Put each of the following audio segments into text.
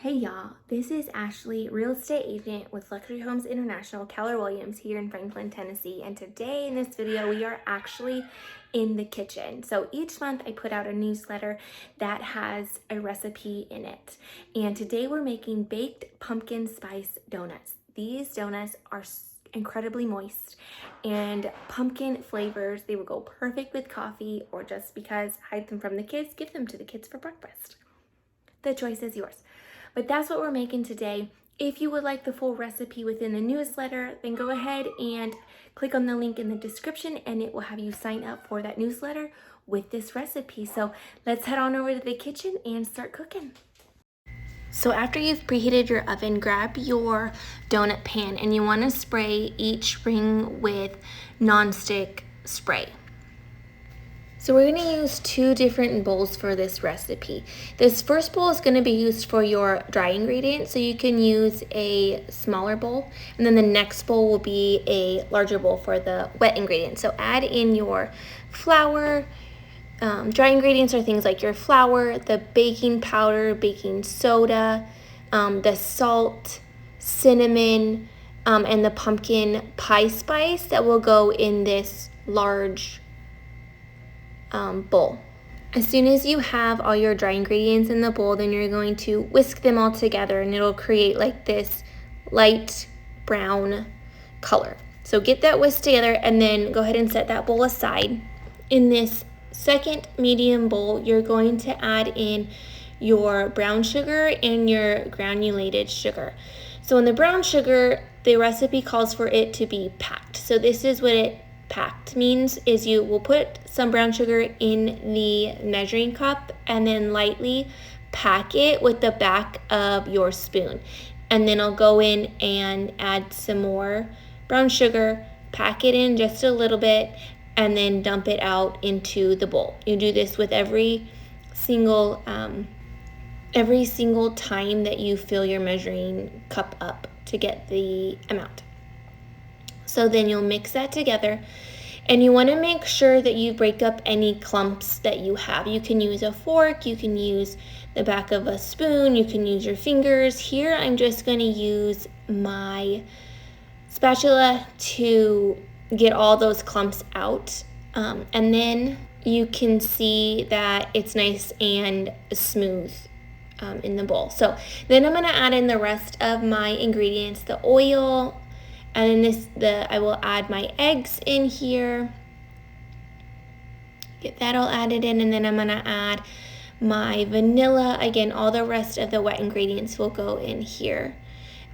Hey y'all, this is Ashley, real estate agent with Luxury Homes International, Keller Williams here in Franklin, Tennessee. And today in this video, we are actually in the kitchen. So each month I put out a newsletter that has a recipe in it. And today we're making baked pumpkin spice donuts. These donuts are incredibly moist and pumpkin flavors. They will go perfect with coffee or just because hide them from the kids, give them to the kids for breakfast. The choice is yours. But that's what we're making today. If you would like the full recipe within the newsletter, then go ahead and click on the link in the description and it will have you sign up for that newsletter with this recipe. So let's head on over to the kitchen and start cooking. So after you've preheated your oven, grab your donut pan and you want to spray each ring with nonstick spray. So we're going to use two different bowls for this recipe. This first bowl is going to be used for your dry ingredients, so you can use a smaller bowl, and then the next bowl will be a larger bowl for the wet ingredients. So add in your flour. Dry ingredients are things like your flour, the baking powder, baking soda, the salt, cinnamon, and the pumpkin pie spice that will go in this large bowl. As soon as you have all your dry ingredients in the bowl, then you're going to whisk them all together and it'll create like this light brown color. So get that whisked together and then go ahead and set that bowl aside. In this second medium bowl, you're going to add in your brown sugar and your granulated sugar. So in the brown sugar, the recipe calls for it to be packed. So this is what it packed means is you will put some brown sugar in the measuring cup and then lightly pack it with the back of your spoon. And then I'll go in and add some more brown sugar, pack it in just a little bit, and then dump it out into the bowl. You do this with every single time that you fill your measuring cup up to get the amount. So then you'll mix that together and you want to make sure that you break up any clumps that you have. You can use a fork, you can use the back of a spoon, you can use your fingers. Here I'm just going to use my spatula to get all those clumps out. And then you can see that it's nice and smooth in the bowl. So then I'm going to add in the rest of my ingredients, the oil, and then I will add my eggs in here. Get that all added in, and then I'm gonna add my vanilla. Again, all the rest of the wet ingredients will go in here.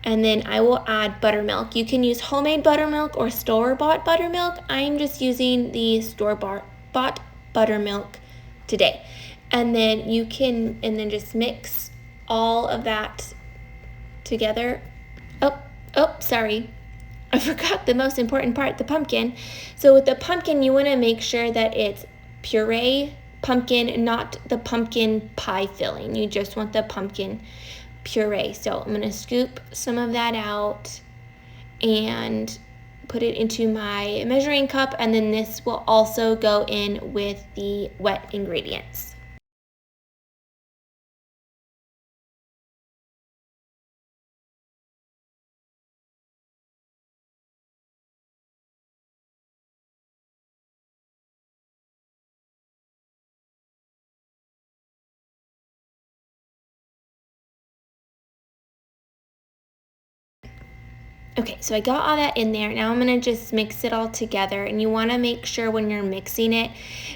And then I will add buttermilk. You can use homemade buttermilk or store-bought buttermilk. I'm just using the store-bought buttermilk today. And then just mix all of that together. Oh, sorry. I forgot the most important part, the pumpkin. So with the pumpkin, you want to make sure that it's puree pumpkin, not the pumpkin pie filling. You just want the pumpkin puree. So I'm going to scoop some of that out and put it into my measuring cup, and then this will also go in with the wet ingredients. Okay, so I got all that in there. Now I'm gonna just mix it all together, and you wanna make sure when you're mixing it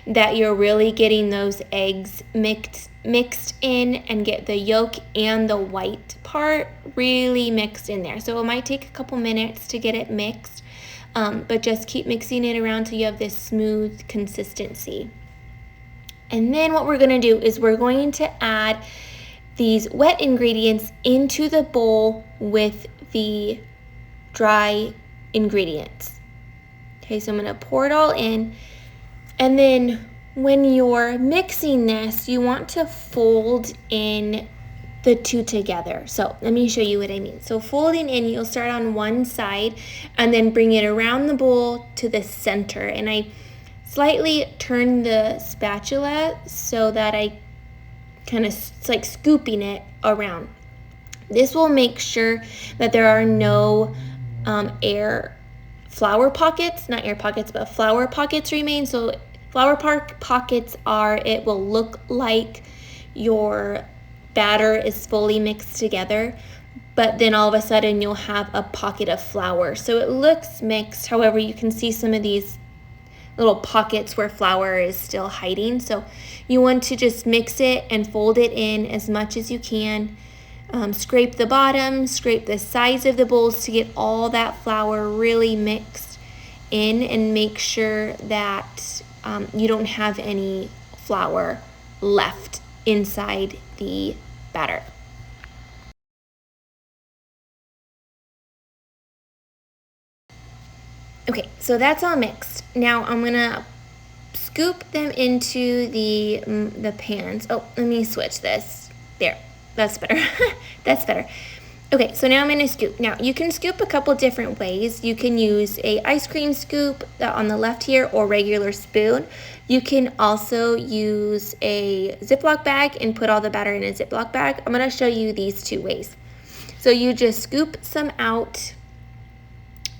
that you're really getting those eggs mixed in and get the yolk and the white part really mixed in there. So it might take a couple minutes to get it mixed, but just keep mixing it around till you have this smooth consistency. And then what we're gonna do is we're going to add these wet ingredients into the bowl with the dry ingredients. Okay, so I'm going to pour it all in, and then when you're mixing this, you want to fold in the two together. So let me show you what I mean. So folding in, you'll start on one side and then bring it around the bowl to the center, and I slightly turn the spatula so that I it's like scooping it around. This will make sure that there are no flour pockets, not air pockets, but flour pockets remain. So pockets are, it will look like your batter is fully mixed together, but then all of a sudden you'll have a pocket of flour. So it looks mixed. However, you can see some of these little pockets where flour is still hiding. So you want to just mix it and fold it in as much as you can. Scrape the bottom, scrape the sides of the bowls to get all that flour really mixed in, and make sure that you don't have any flour left inside the batter. Okay, so that's all mixed. Now I'm gonna scoop them into the pans. Oh, let me switch this. There, that's better. That's better. Okay, so now I'm gonna scoop. Now you can scoop a couple different ways. You can use a ice cream scoop on the left here, or regular spoon. You can also use a Ziploc bag and put all the batter in a Ziploc bag. I'm gonna show you these two ways. So you just scoop some out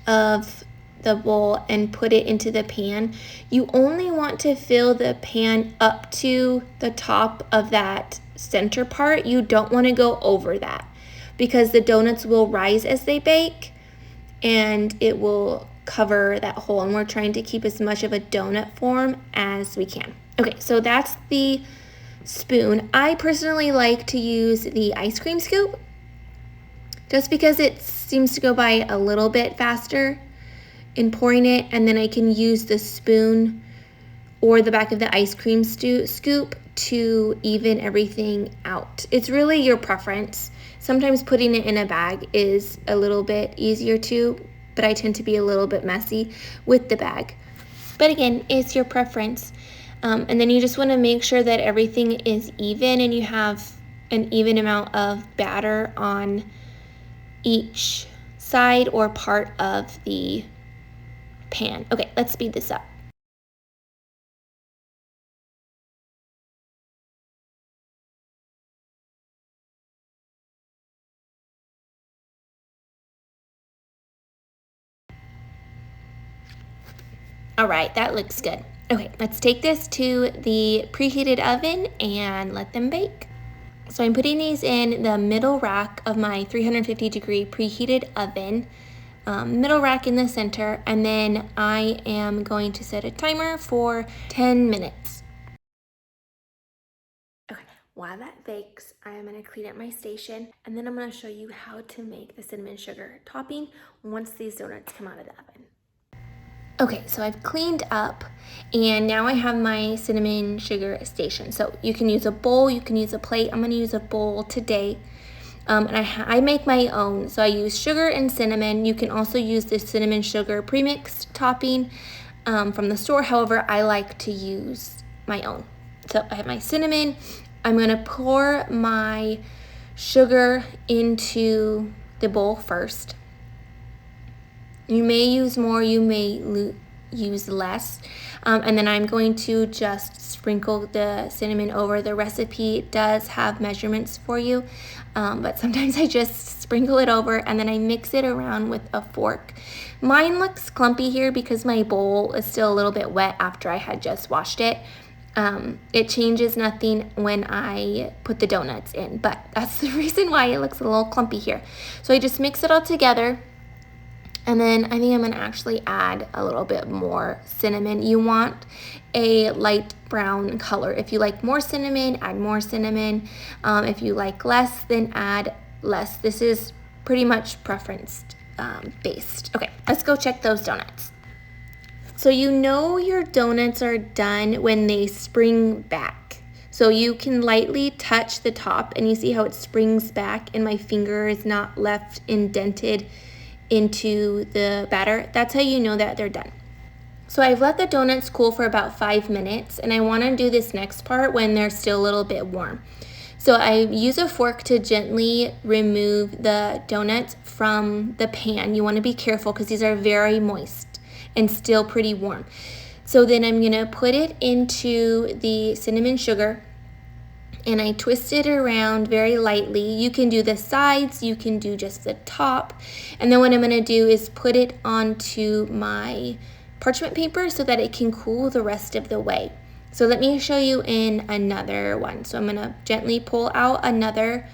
of the bowl and put it into the pan. You only want to fill the pan up to the top of that center part. You don't want to go over that, because the donuts will rise as they bake and it will cover that hole, and we're trying to keep as much of a donut form as we can. Okay, so that's the spoon. I personally like to use the ice cream scoop just because it seems to go by a little bit faster in pouring it, and then I can use the spoon or the back of the ice cream scoop to even everything out. It's really your preference. Sometimes putting it in a bag is a little bit easier too, but I tend to be a little bit messy with the bag. But again, it's your preference. And then you just want to make sure that everything is even and you have an even amount of batter on each side or part of the pan. Okay, let's speed this up. All right, that looks good. Okay, let's take this to the preheated oven and let them bake. So I'm putting these in the middle rack of my 350-degree preheated oven, middle rack in the center, and then I am going to set a timer for 10 minutes. Okay, while that bakes, I am going to clean up my station, and then I'm going to show you how to make the cinnamon sugar topping once these donuts come out of the oven. Okay, so I've cleaned up and now I have my cinnamon sugar station. So you can use a bowl, you can use a plate. I'm gonna use a bowl today. And I make my own. So I use sugar and cinnamon. You can also use the cinnamon sugar premixed topping from the store. However, I like to use my own. So I have my cinnamon. I'm gonna pour my sugar into the bowl first. You may use more, you may use less. And then I'm going to just sprinkle the cinnamon over. The recipe does have measurements for you, but sometimes I just sprinkle it over and then I mix it around with a fork. Mine looks clumpy here because my bowl is still a little bit wet after I had just washed it. It changes nothing when I put the donuts in, but that's the reason why it looks a little clumpy here. So I just mix it all together. And then I think I'm gonna actually add a little bit more cinnamon. You want a light brown color. If you like more cinnamon, add more cinnamon. If you like less, then add less. This is pretty much preference based. Okay, let's go check those donuts. So you know your donuts are done when they spring back. So you can lightly touch the top and you see how it springs back and my finger is not left indented into the batter. That's how you know that they're done. So I've let the donuts cool for about 5 minutes and I want to do this next part when they're still a little bit warm. So I use a fork to gently remove the donuts from the pan. You want to be careful because these are very moist and still pretty warm. So then I'm gonna put it into the cinnamon sugar and I twist it around very lightly. You can do the sides, you can do just the top. And then what I'm gonna do is put it onto my parchment paper so that it can cool the rest of the way. So let me show you in another one. So I'm gonna gently pull out another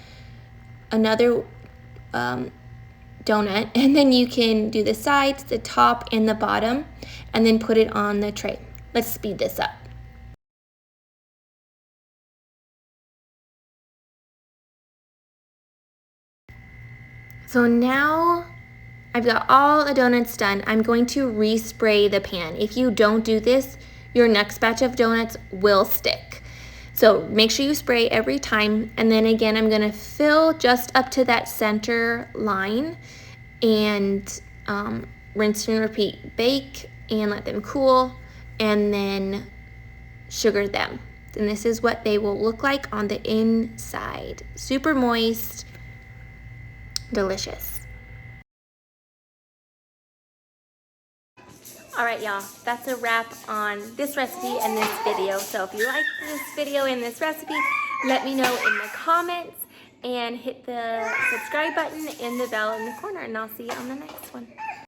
donut, and then you can do the sides, the top, and the bottom, and then put it on the tray. Let's speed this up. So now I've got all the donuts done. I'm going to respray the pan. If you don't do this, your next batch of donuts will stick. So make sure you spray every time. And then again, I'm gonna fill just up to that center line and rinse and repeat. Bake and let them cool, and then sugar them. And this is what they will look like on the inside. Super moist, delicious. All right, y'all, that's a wrap on this recipe and this video. So if you like this video and this recipe, let me know in the comments and hit the subscribe button and the bell in the corner, and I'll see you on the next one.